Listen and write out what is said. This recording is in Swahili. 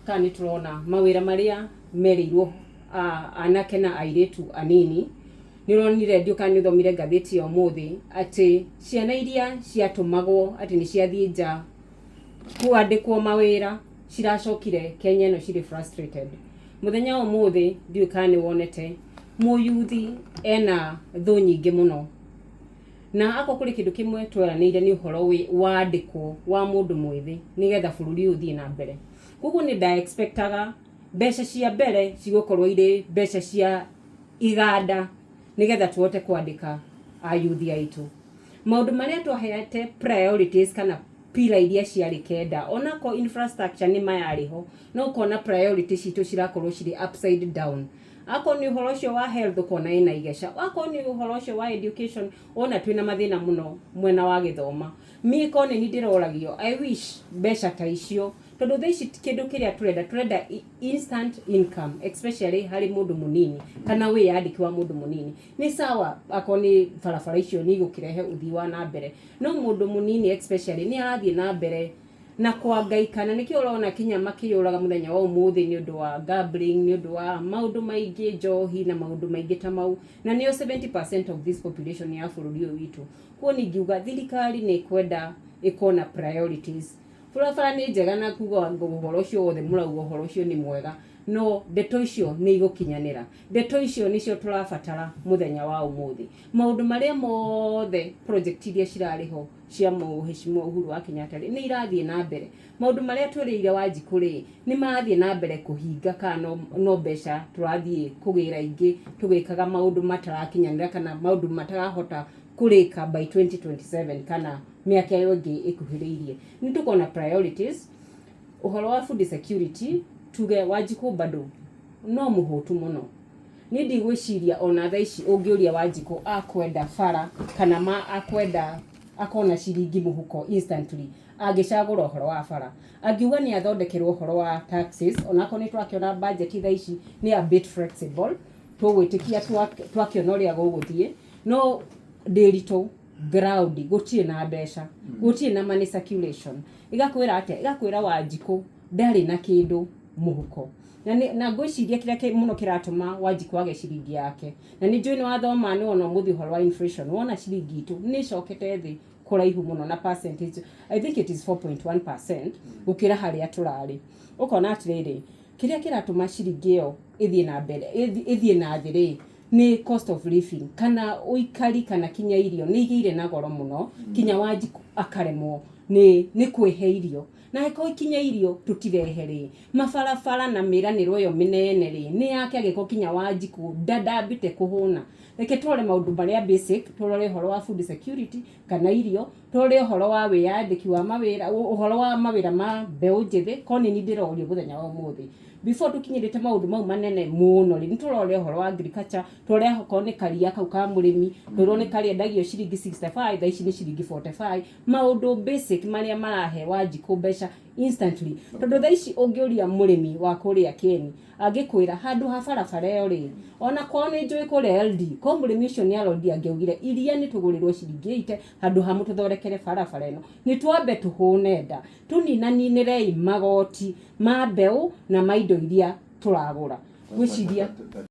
Kani turona mawira maria merirwo anake na airetu anini nironire ndio kani uthomire ngatheti ya umuthi ati ciana iria ciatumagwo ati ni ciathie nja kuandikwo mawira ciracokire Kenya no ciri frustrated. Muthenya wa umuthi ndio kani wonete muyuthi ena thu nyingi muno na ako kuri kindu kimwe tweranire ni uhoro wandikwo wa mundu mwithi nigetha bururi uthie na mbere. Kuguo ni da expectaga mbeca cia mbere cigukorwo ire mbeca cia iganda nigetha tuote kwandika ayuthi aitu. Maundu maria twahete priorities kana pila iria ciari kenda onako infrastructure ni mayariho no kona priorities citu cirakorwo ciri upside down. Ako ni uhoro cio wa health ukona ina igesha, ako ni uhoro cio wa education ona twina mathina muno mwena wa githoma. Miko ni ndiroragio I wish mbeca ta icio tondu thaici kindu kiria turenda instant income especially hari mundu munini kana we yandiki wa mundu munini ni sawa ako ni barabara icio ni gukirehe uthii wa na mbere no mundu munini especially ni arathie na mbere na kwangaikana nikio urona kinya makiyuraga muthenya wa umuthi ni undu wa gambling ni undu wa maundu maingi njohi na maundu maingi ta mau na niyo 70% of this population ya bururi witu kwa ni ngiuga thirikari ni kwenda ikona priorities burabara ni njega na kuga ngogoro ucio wothe murauga uhoro ucio ni mwega no ndeto icio ni igukinyanira ndeto icio nicio turabatara muthenya wa umuthi maundu maria mothe project iria cirariho cia muheshimiwa Uhuru wa Kenyatta ni irathie na mbere maundu maria twiriire Wanjiku ri ni marathie na mbere kuhinga kana no mbeca turathie kugira ingi tugikaga maundu matarakinyanira kana maundu matarahota kurika by 2027 kana miaka iyo ingi ikuhiriirie ni tukona priorities uhoro wa food security tuge Wanjiku bado no muhutu muno ni ndigwiciria ona thaici ungiuria Wanjiku akwenda fara kana akwenda akona ciringi muhuko instantly agicagura uhoro wa fara angiuga ni athondekerwo uhoro wa taxes onako ni twakiona budget thaici ni a bit flexible tugwitikia twakiona uria guguthie no derito ground gutie na mbeca gutie na money circulation igakwira Wanjiku ndari na kindu muhuko na ngwiciria kiria muno kiratuma Wanjiku age ciringi yake na ni njui ni wathoma ni wona muthi uhoro wa inflation wona ciringi itu ni cokete thi kuraihu muno na percentage I think it is 4.1% gukira haria turari ukona atiriri kiria kiratuma ciringi yo ithie na mbere ithie na thiri ni cost of living kana uikari kana kinya irio ni igire na goro muno kinya Wanjiku akaremwo ni kwihe irio na heko ikinya irio tutirehere mabarabara na miraniro yo minene ri ni yake agiko kinya Wanjiku ndambite kuhuna reke tore maundu maria basic torore horo wa food security kana irio tore horo wa wiyandiki wa mawira uhoro wa mawira ma mbeu njithi koni ni ndirorio muthenya wa umuthi before tukinyirite maundu mau manene muno ri nturore horo wa agriculture tore koni karia kau ka murimi turone karia ndagio ciringi 65 thaici ni ciringi 45 maundu basic maria marahe Wanjiku mbeca instantly tondu thaici ungiuria murimi wa kuria Kieni agikwira handu ha barabara yo ri ona kwao ni njui kuria LD ko murimi ucio ni arodi angiugire iria ni tugurirwo ciringi 80 handu ha mututhorekere barabara ino ni twambe tuhune nda tuninaninire magoti ma mbeu na maindo iria turagura gwiciria